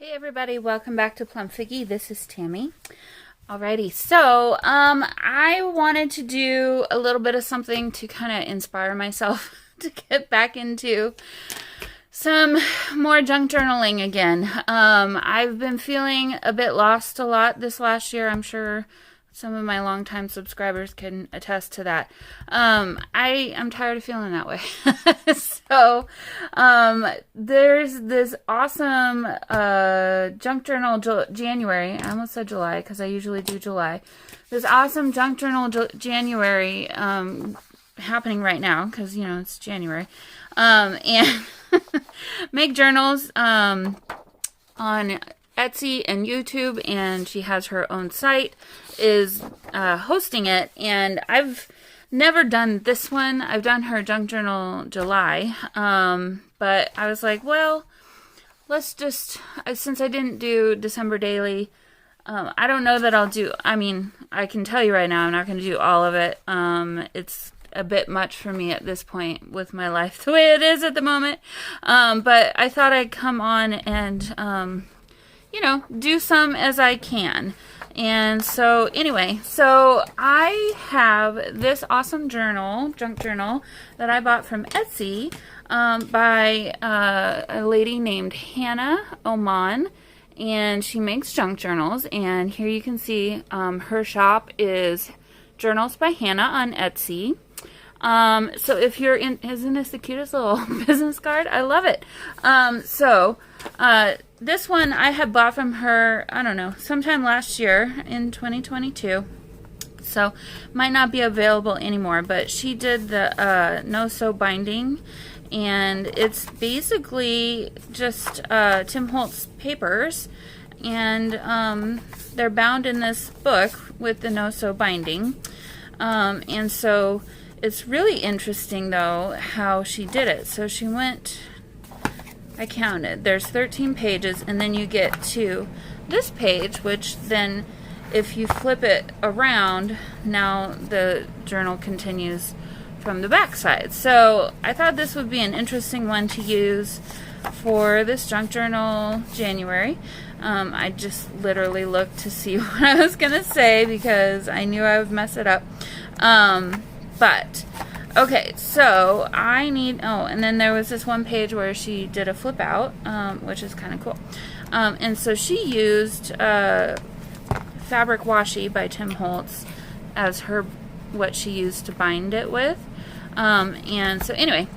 Hey everybody, welcome back to Plum Figgy. This is Tammy. Alrighty, so I wanted to do a little bit of something to kind of inspire myself to get back into some more junk journaling again. I've been feeling a bit lost a lot this last year. I'm sure some of my longtime subscribers can attest to that. I'm tired of feeling that way. So, there's this awesome junk journal January. I almost said July because I usually do July. This awesome junk journal January happening right now because, you know, it's January. And make journals on Etsy and YouTube, and she has her own site, is hosting it, and I've never done this one. I've done her junk journal July, but I was like, well, let's just, since I didn't do December daily, I don't know that I'll do, I mean, I can tell you right now, I'm not going to do all of it. It's a bit much for me at this point with my life the way it is at the moment, but I thought I'd come on and you know, do some as I can. And so anyway, so I have this awesome journal, junk journal, that I bought from Etsy by a lady named Hannah Oman, and she makes junk journals. And here you can see her shop is Journals by Hannah on Etsy. So if you're in, isn't this the cutest little business card? I love it. This one I had bought from her, I don't know, sometime last year in 2022. So might not be available anymore, but she did the no-sew binding, and it's basically just Tim Holtz papers, and they're bound in this book with the no-sew binding. And so it's really interesting though how she did it. So she went, I counted, there's 13 pages, and then you get to this page, which then if you flip it around, now the journal continues from the back side. So I thought this would be an interesting one to use for this junk journal January. I just literally looked to see what I was gonna say because I knew I would mess it up. But okay, so I need, oh, and then there was this one page where she did a flip out, which is kind of cool. And so she used fabric washi by Tim Holtz as her, what she used to bind it with. And so anyway,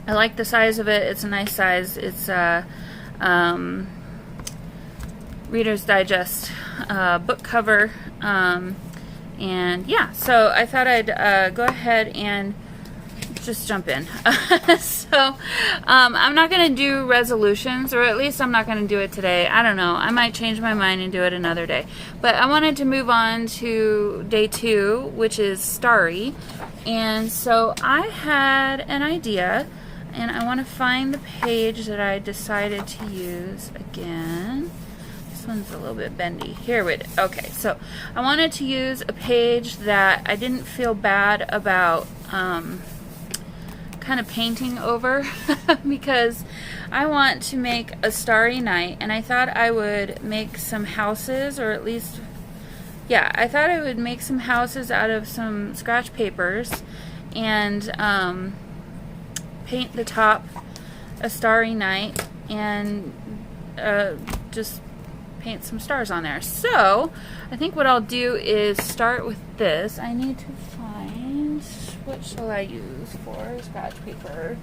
I like the size of it. It's a nice size. It's Reader's Digest book cover. And yeah, so I thought I'd go ahead and just jump in. So I'm not going to do resolutions, or at least I'm not going to do it today. I don't know. I might change my mind and do it another day. But I wanted to move on to day 2, which is Starry. And so I had an idea, and I want to find the page that I decided to use again. This one's a little bit bendy. Here it is. Okay, so I wanted to use a page that I didn't feel bad about kind of painting over because I want to make a starry night, and I thought I would make some houses, or at least, yeah, I thought I would make some houses out of some scratch papers and paint the top a starry night and just paint some stars on there. So I think what I'll do is start with this. I need to find, what shall I use for scratch paper,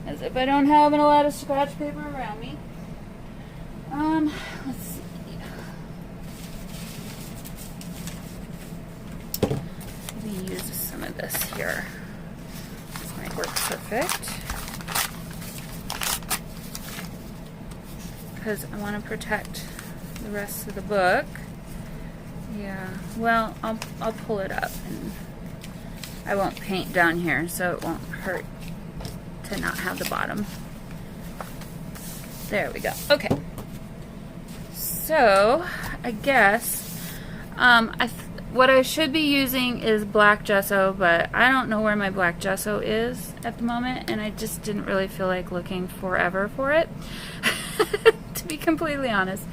as if I don't have a lot of scratch paper around me. Let's see. Maybe use some of this here. This might work perfect, because I want to protect the rest of the book. Yeah, well, I'll pull it up, and I won't paint down here, so it won't hurt to not have the bottom. There we go. Okay. So I guess what I should be using is black gesso, but I don't know where my black gesso is at the moment, and I just didn't really feel like looking forever for it. To be completely honest.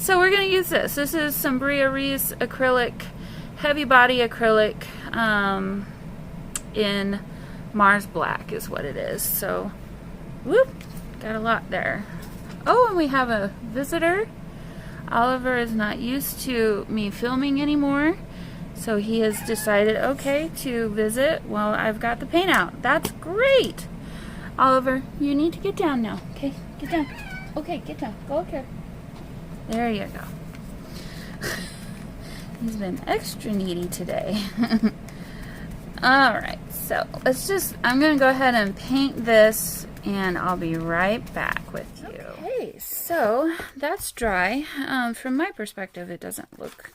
So we're going to use this. This is some Bria Reese acrylic, heavy body acrylic in Mars Black is what it is. So, whoop, got a lot there. Oh, and we have a visitor. Oliver is not used to me filming anymore, so he has decided, okay, to visit while I've got the paint out. That's great. Oliver, you need to get down now. Okay, get down. Okay, get down. Go up here. There you go. He's been extra needy today. Alright, so I'm going to go ahead and paint this, and I'll be right back with you. Okay, so that's dry. From my perspective, it doesn't look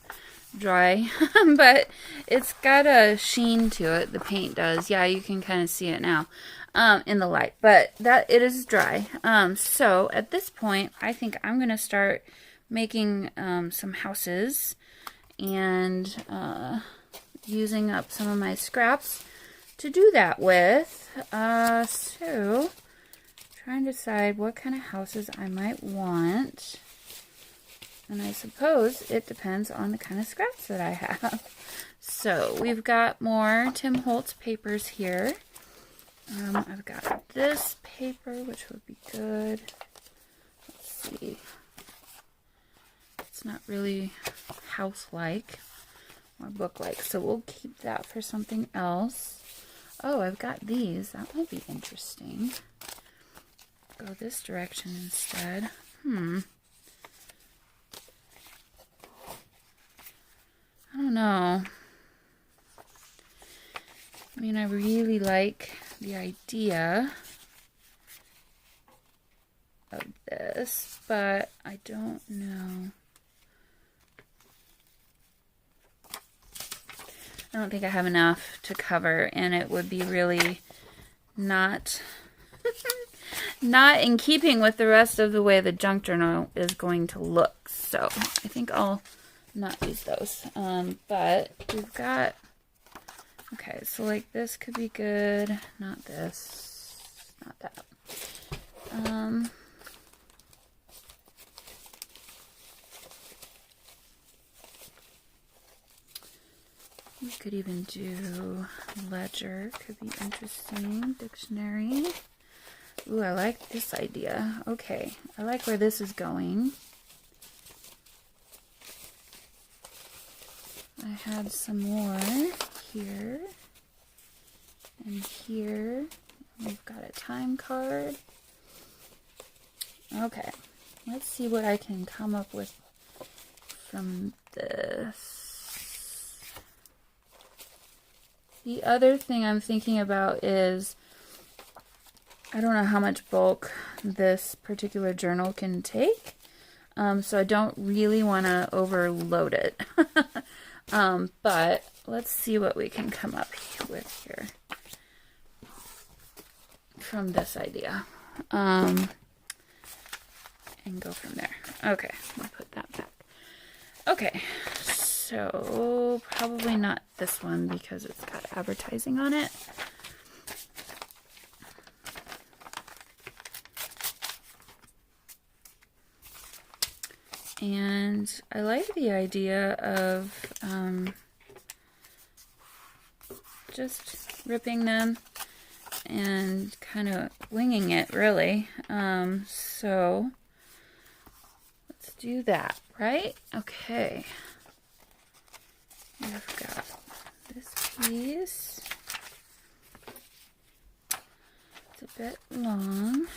dry, but it's got a sheen to it. The paint does. Yeah, you can kind of see it now in the light, but it is dry. So at this point, I think I'm going to start making some houses and using up some of my scraps to do that with. So trying to decide what kind of houses I might want. And I suppose it depends on the kind of scraps that I have. So we've got more Tim Holtz papers here. I've got this paper, which would be good. Let's see. It's not really house-like or book-like, so we'll keep that for something else. Oh, I've got these. That might be interesting. Go this direction instead. I don't know. I mean, I really like the idea of this, but I don't know. I don't think I have enough to cover, and it would be really not not in keeping with the rest of the way the junk journal is going to look. So I think I'll not use those. But we've got, okay, so like this could be good. Not this, not that. We could even do ledger, could be interesting. Dictionary. Ooh, I like this idea. Okay, I like where this is going. I had some more here and here. We've got a time card. Okay, let's see what I can come up with from this. The other thing I'm thinking about is, I don't know how much bulk this particular journal can take, so I don't really want to overload it. But let's see what we can come up with here from this idea, and go from there. Okay, we'll put that back. Okay, so probably not this one because it's got advertising on it. And I like the idea of just ripping them and kind of winging it, really. So let's do that, right? Okay. We've got this piece. It's a bit long.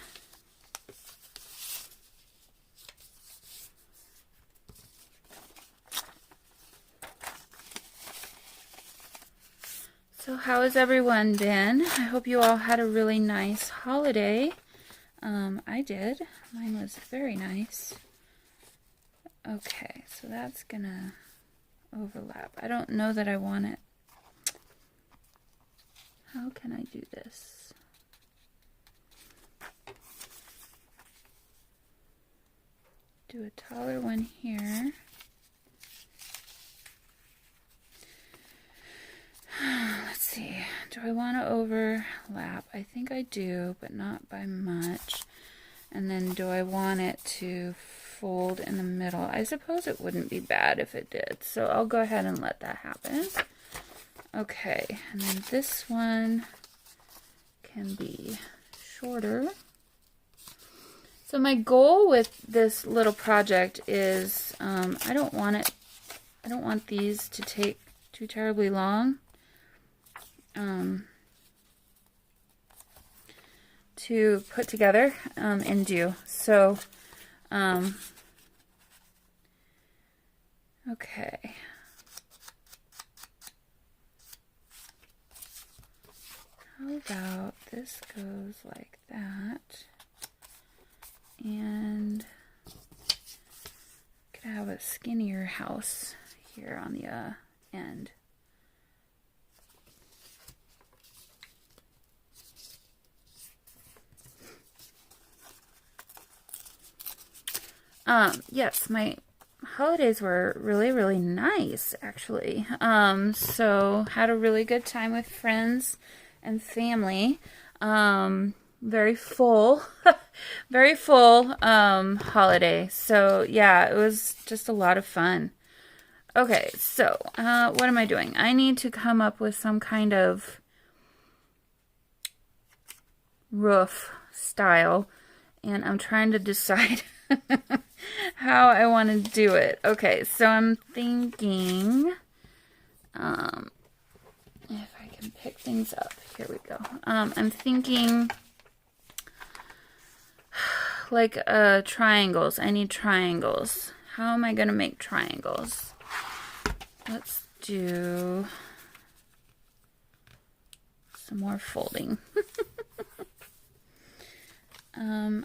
So how has everyone been? I hope you all had a really nice holiday. I did. Mine was very nice. Okay, so that's gonna overlap. I don't know that I want it. How can I do this? Do a taller one here. Let's see. Do I want to overlap? I think I do, but not by much. And then do I want it to fold in the middle? I suppose it wouldn't be bad if it did. So I'll go ahead and let that happen. Okay, and then this one can be shorter. So my goal with this little project is I don't want these to take too terribly long to put together and do. So okay. How about this goes like that, and could have a skinnier house here on the end. Yes, my holidays were really, really nice, actually. So had a really good time with friends and family. Very full, very full, holiday. So yeah, it was just a lot of fun. Okay, so, what am I doing? I need to come up with some kind of roof style, and I'm trying to decide how I want to do it. Okay, so I'm thinking, if I can pick things up, here we go. I'm thinking, like, triangles. I need triangles. How am I going to make triangles? Let's do some more folding.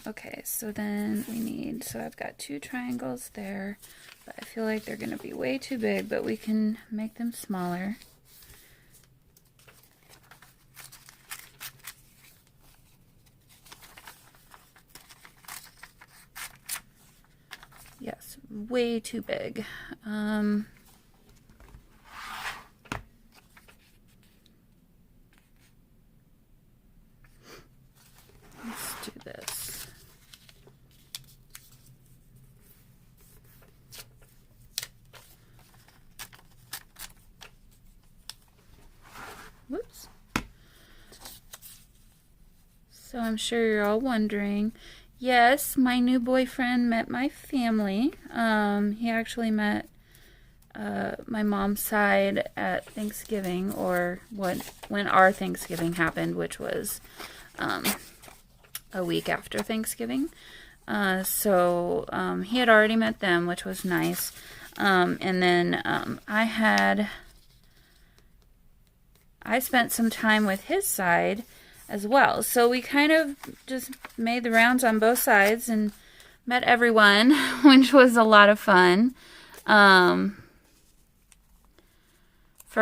Okay, so then we need, so I've got 2 triangles there, but I feel like they're going to be way too big, but we can make them smaller. Yes, way too big. Let's do this. Whoops. So I'm sure you're all wondering, yes, my new boyfriend met my family. He actually met my mom's side at Thanksgiving, or when our Thanksgiving happened, which was a week after Thanksgiving. So he had already met them, which was nice. And then I spent some time with his side as well. So we kind of just made the rounds on both sides and met everyone, which was a lot of fun.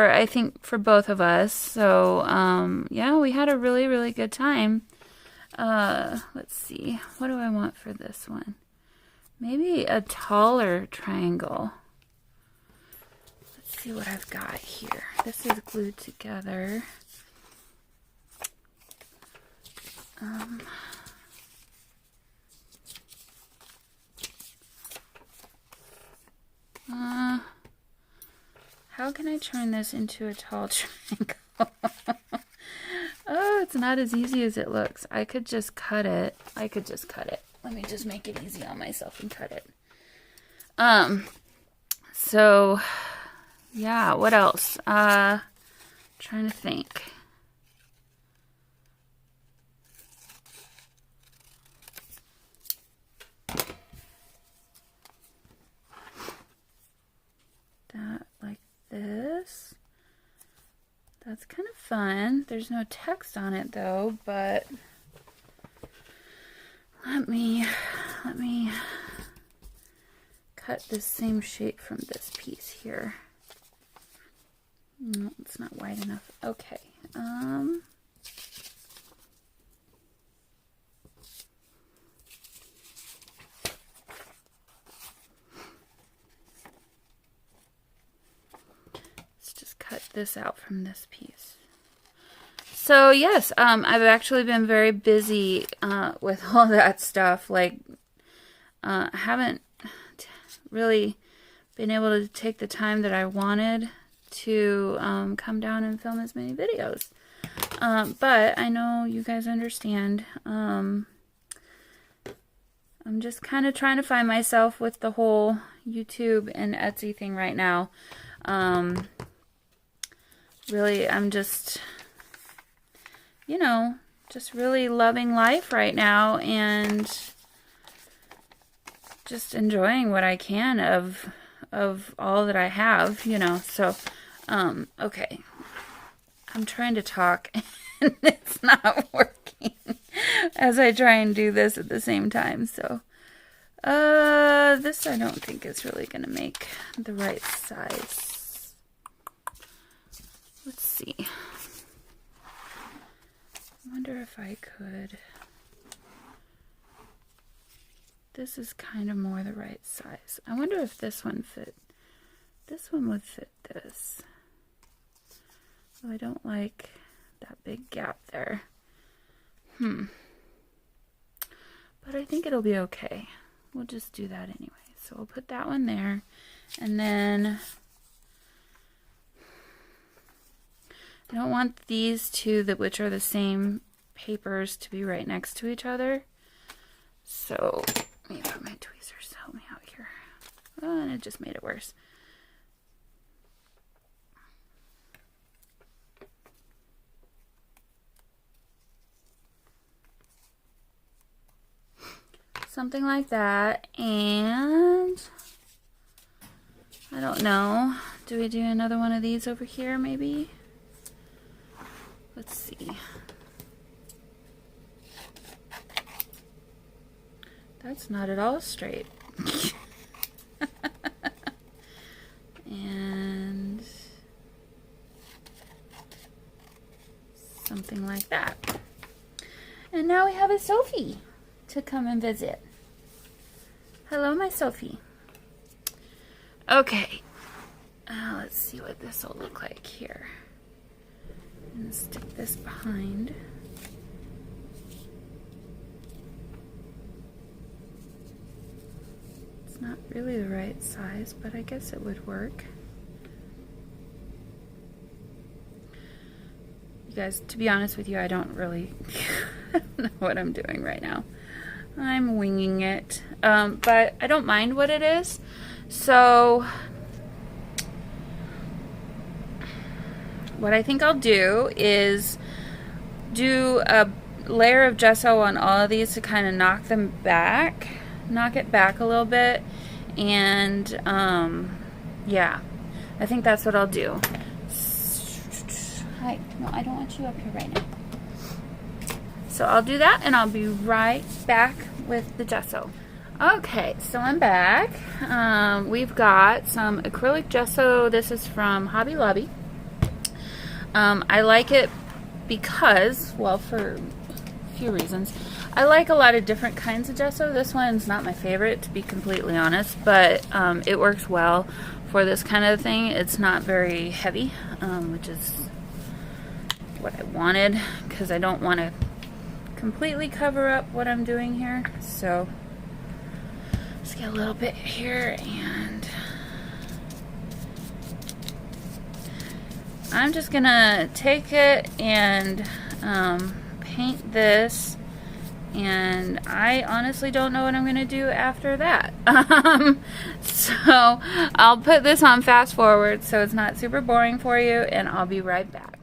I think for both of us. So yeah, we had a really, really good time. Let's see. What do I want for this one? Maybe a taller triangle. Let's see what I've got here. This is glued together. How can I turn this into a tall triangle? Oh, it's not as easy as it looks. I could just cut it. Let me just make it easy on myself and cut it. So, yeah, what else? Trying to think. That like this. That's kind of fun. There's no text on it though, but let me cut this same shape from this piece here. No, it's not wide enough. Okay. Let's just cut this out from this piece. So yes, I've actually been very busy with all that stuff. Like, I haven't really been able to take the time that I wanted to come down and film as many videos. But I know you guys understand. I'm just kind of trying to find myself with the whole YouTube and Etsy thing right now. Really, I'm just, you know, just really loving life right now and just enjoying what I can of all that I have, you know. So, okay. I'm trying to talk and it's not working as I try and do this at the same time. So, this I don't think is really going to make the right size. Let's see. I wonder if I could. This is kind of more the right size. I wonder if this one fit. This one would fit this. So I don't like that big gap there. But I think it'll be okay. We'll just do that anyway. So we'll put that one there. And then I don't want these two, which are the same papers, to be right next to each other. So let me put my tweezers to help me out here. Oh, and it just made it worse. Something like that. And I don't know. Do we do another one of these over here maybe? Let's see. That's not at all straight. And something like that. And now we have a Sophie to come and visit. Hello, my Sophie. Okay. Let's see what this will look like here. And stick this behind. It's not really the right size, but I guess it would work. You guys, to be honest with you, I don't really I don't know what I'm doing right now. I'm winging it. But I don't mind what it is. So what I think I'll do is do a layer of gesso on all of these to kind of knock it back a little bit. And yeah, I think that's what I'll do. Hi, no, I don't want you up here right now. So I'll do that and I'll be right back with the gesso. Okay, so I'm back. We've got some acrylic gesso. This is from Hobby Lobby. I like it because, well, for a few reasons. I like a lot of different kinds of gesso. This one's not my favorite, to be completely honest, but it works well for this kind of thing. It's not very heavy, which is what I wanted, because I don't want to completely cover up what I'm doing here. So let's get a little bit here, and I'm just gonna take it and paint this, and I honestly don't know what I'm gonna do after that. So I'll put this on fast forward so it's not super boring for you, and I'll be right back.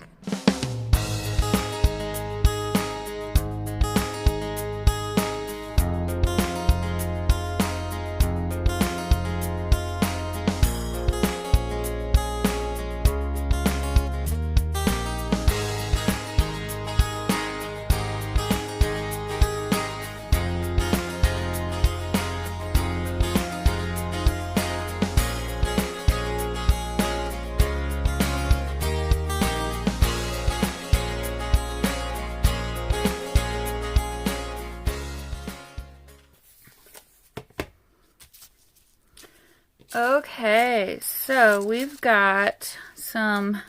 Okay, so we've got some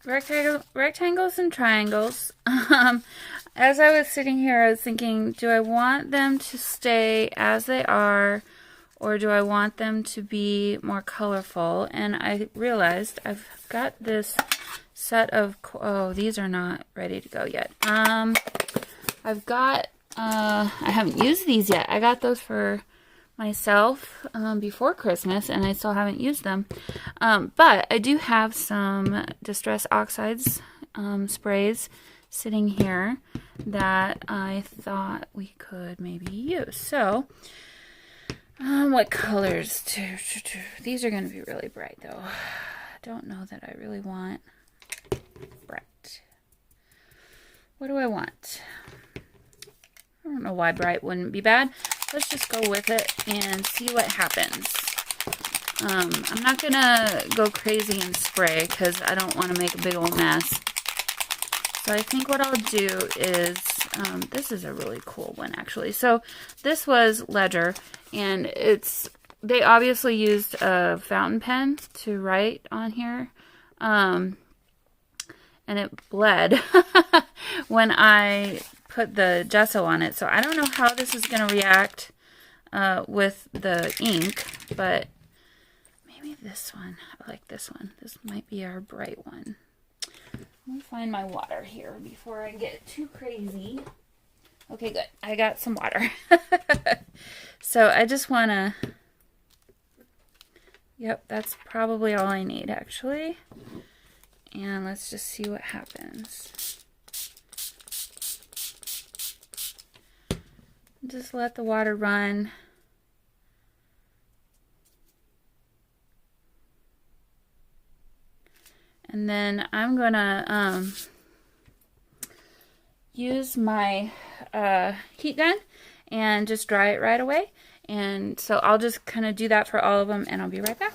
rectangles and triangles. As I was sitting here, I was thinking, do I want them to stay as they are, or do I want them to be more colorful? And I realized I've got this set of, oh, these are not ready to go yet. I've got, I haven't used these yet. I got those for myself before Christmas, and I still haven't used them. But I do have some Distress Oxides sprays sitting here that I thought we could maybe use. So, what colors? These are going to be really bright, though. I don't know that I really want bright. What do I want? I don't know why bright wouldn't be bad. Let's just go with it and see what happens. I'm not going to go crazy and spray because I don't want to make a big old mess. So I think what I'll do is, this is a really cool one actually. So this was Ledger, and they obviously used a fountain pen to write on here. And it bled when I put the gesso on it. So I don't know how this is going to react with the ink, but maybe this one. I like this one. This might be our bright one. Let me find my water here before I get too crazy. Okay, good. I got some water. So I just want to... Yep, that's probably all I need, actually. And let's just see what happens. Just let the water run. And then I'm gonna use my heat gun and just dry it right away. And so I'll just kind of do that for all of them, and I'll be right back.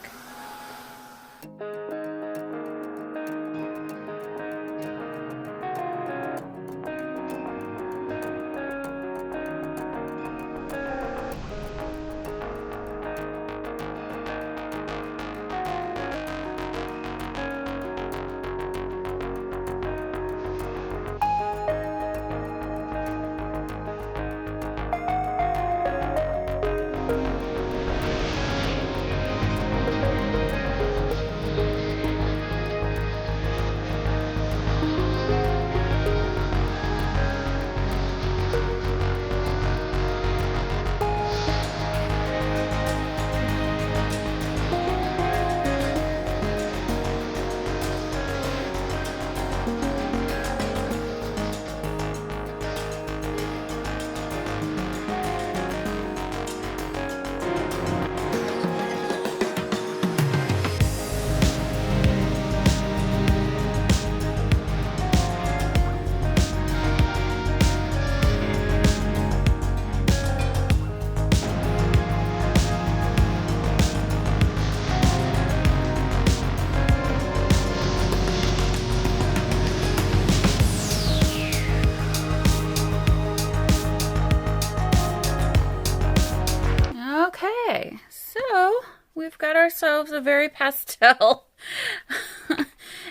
Okay, so we've got ourselves a very pastel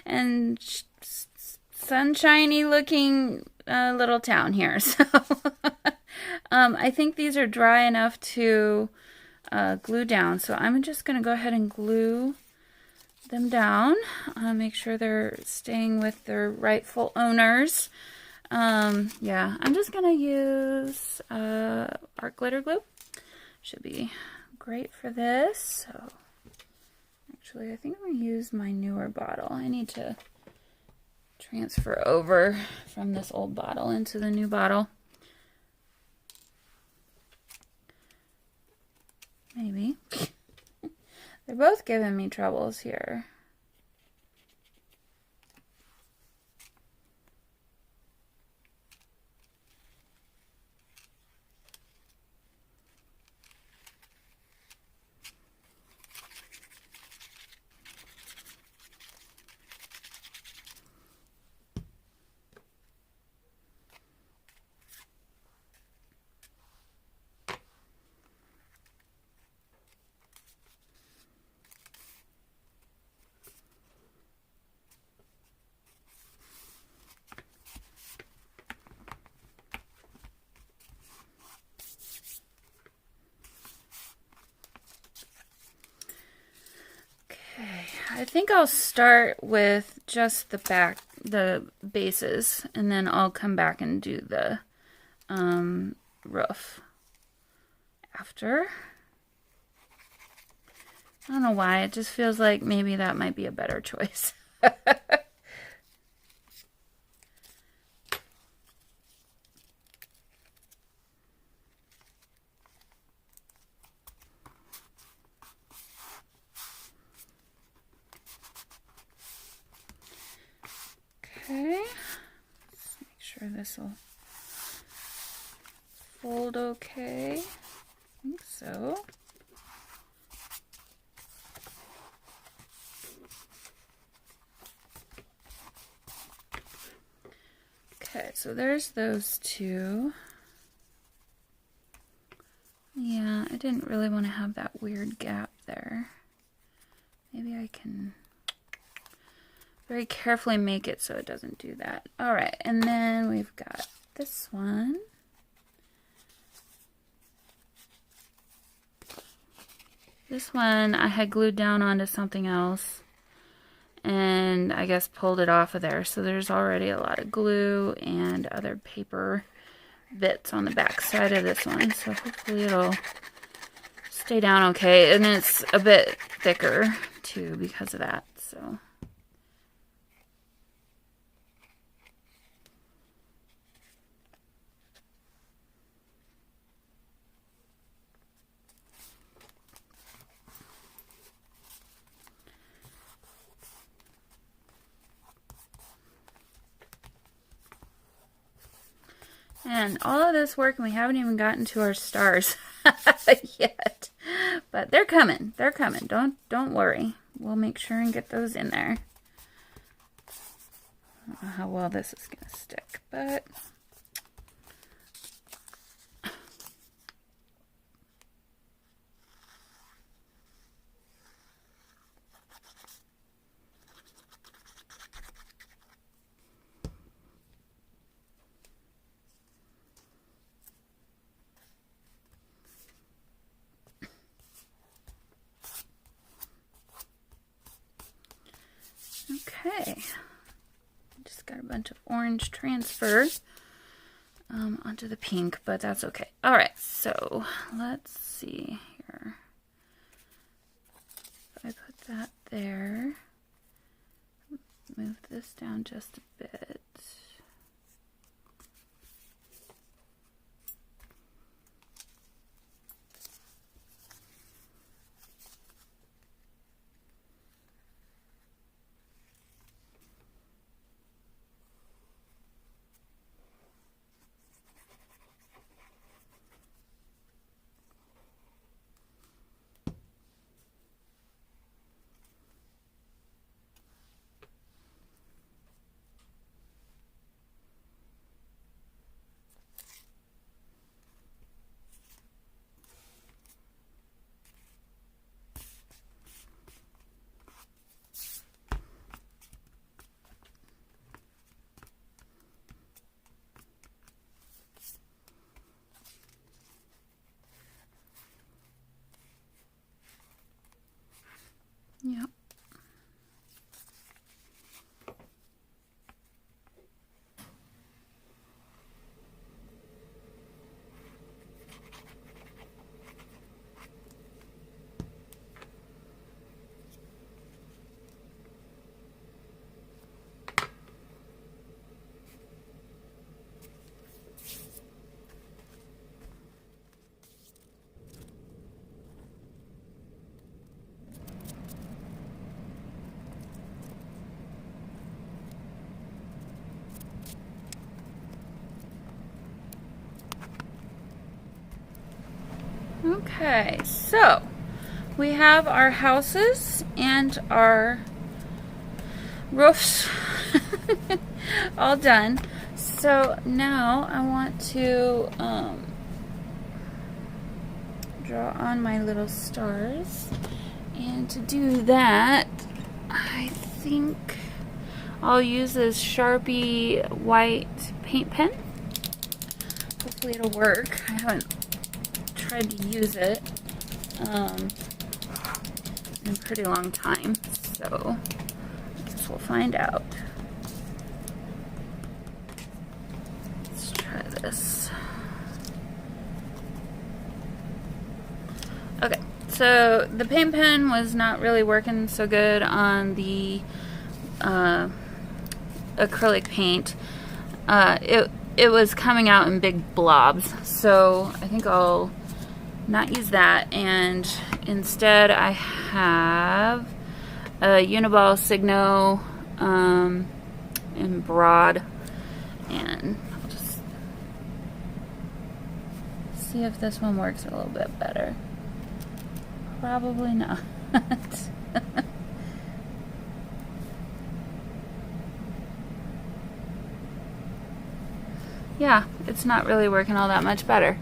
and sunshiny looking little town here. So I think these are dry enough to glue down. So I'm just going to go ahead and glue them down. Make sure they're staying with their rightful owners. Yeah, I'm just going to use art glitter glue. Should be great for this. So actually, I think I'm going to use my newer bottle. I need to transfer over from this old bottle into the new bottle. Maybe. They're both giving me troubles here. I think I'll start with just the bases, and then I'll come back and do the roof after. I don't know why, it just feels like maybe that might be a better choice. Okay, let's make sure this will fold okay. I think so. Okay, so there's those two. Yeah, I didn't really want to have that weird gap there. Maybe I can very carefully make it so it doesn't do that. All right, and then we've got this one. This one I had glued down onto something else and I guess pulled it off of there. So there's already a lot of glue and other paper bits on the back side of this one. So hopefully it'll stay down okay. And it's a bit thicker too because of that. So and all of this work, and we haven't even gotten to our stars yet. But they're coming. They're coming. Don't worry. We'll make sure and get those in there. I don't know how well this is going to stick, but okay. Just got a bunch of orange transfer onto the pink, but that's okay. All right, so let's see here. If I put that there, move this down just a bit. Yep. Okay, so we have our houses and our roofs all done. So now I want to draw on my little stars. And to do that, I think I'll use this Sharpie white paint pen. Hopefully it'll work. I haven't tried to use it in a pretty long time, So I guess we'll find out. Let's try this. Okay, so the paint pen was not really working so good on the acrylic paint. It was coming out in big blobs, so I think I'll not use that, and instead I have a Uniball Signo in broad, and I'll just see if this one works a little bit better. Probably not. Yeah, it's not really working all that much better.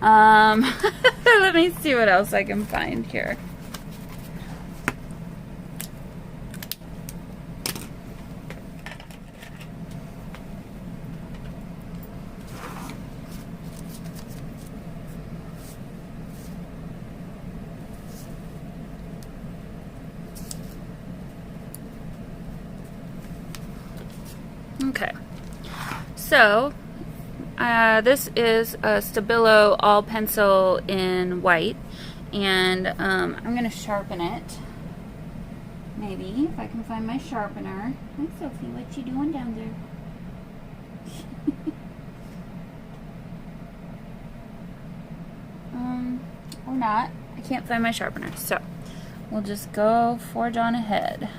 Let me see what else I can find here. Okay, so this is a Stabilo all pencil in white, and I'm going to sharpen it. Maybe if I can find my sharpener. Hi Sophie, what you doing down there? Or not. I can't find my sharpener, so we'll just go forge on ahead.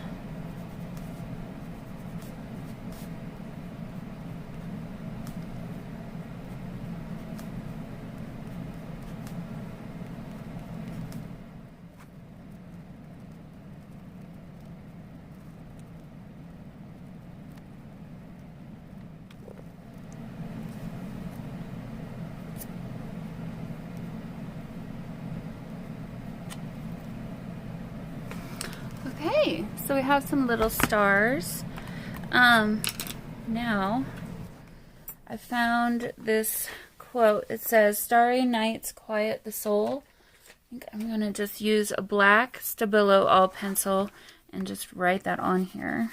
Okay, so we have some little stars. Now I found this quote. It says, "Starry nights quiet the soul." I think I'm gonna just use a black Stabilo all pencil and just write that on here.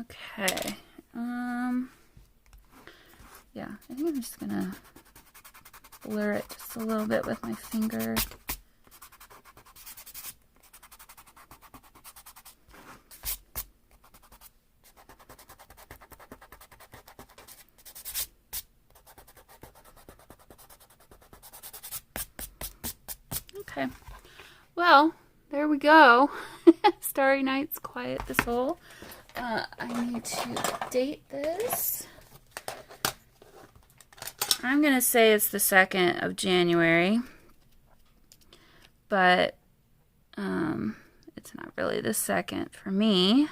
Okay, yeah, I think I'm just gonna blur it just a little bit with my finger. Okay, well, there we go. Starry nights quiet the soul. I need to date this. I'm going to say it's the 2nd of January, but it's not really the 2nd for me.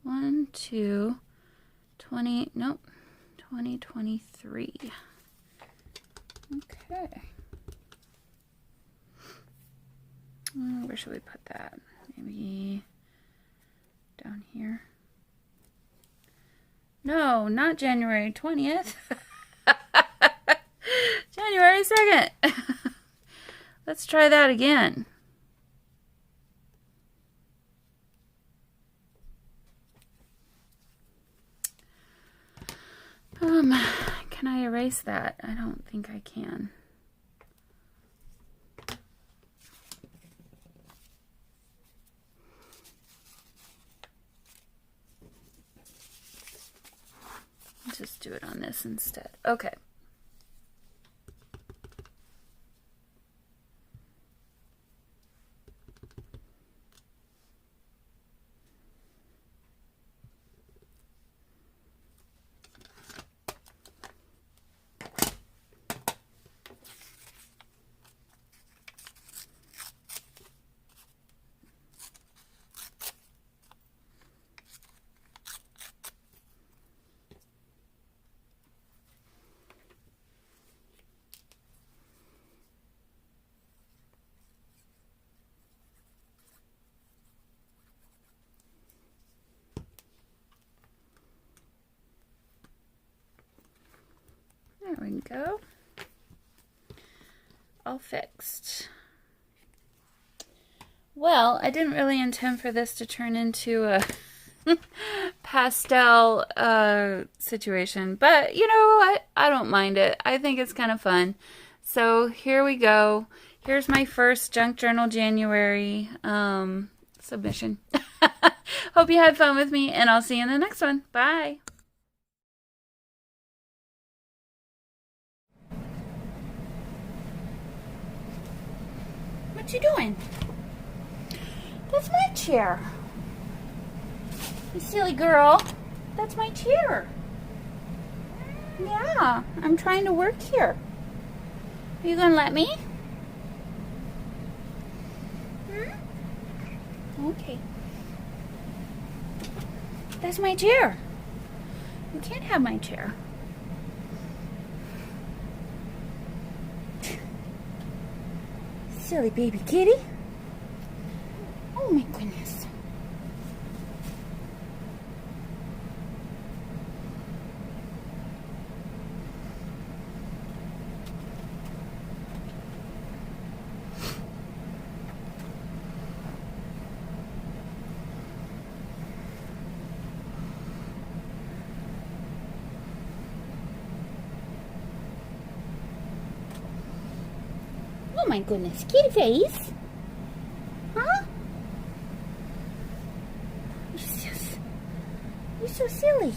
1, 2, 20, nope, 2023. Okay. Where should we put that? Maybe down here. No, not January 20th. January 2nd. Let's try that again. Can I erase that? I don't think I can. Just do it on this instead. Okay. There we go. All fixed. Well, I didn't really intend for this to turn into a pastel situation, but you know what? I don't mind it. I think it's kind of fun. So here we go. Here's my first Junk Journal January submission. Hope you had fun with me, and I'll see you in the next one. Bye. What you doing? That's my chair. You silly girl. That's my chair. Yeah, I'm trying to work here. Are you gonna let me? Okay. That's my chair. You can't have my chair. Silly baby kitty. Oh my goodness. Oh my goodness, kitty face. Huh? You're so silly.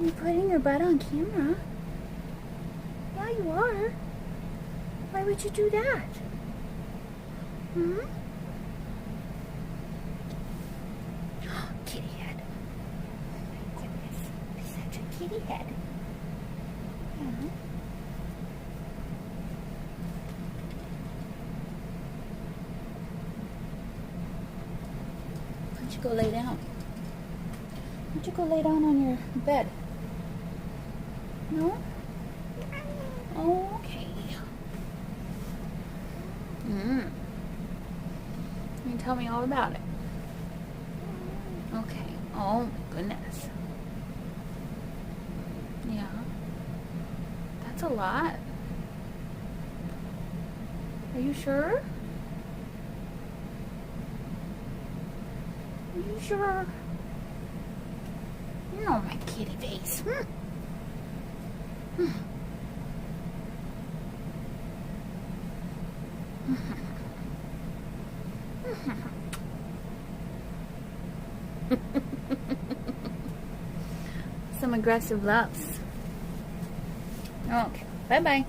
You're putting your butt on camera. Yeah, you are. Why would you do that? Hmm? Kitty head. Oh my goodness. You're such a kitty head. Yeah. Why don't you go lay down? Why don't you go lay down on your bed? No? Okay. You can tell me all about it. Okay. Oh my goodness. Yeah. That's a lot. Are you sure? Are you sure? Oh, my kitty face. Some aggressive loves. Okay. Bye-bye.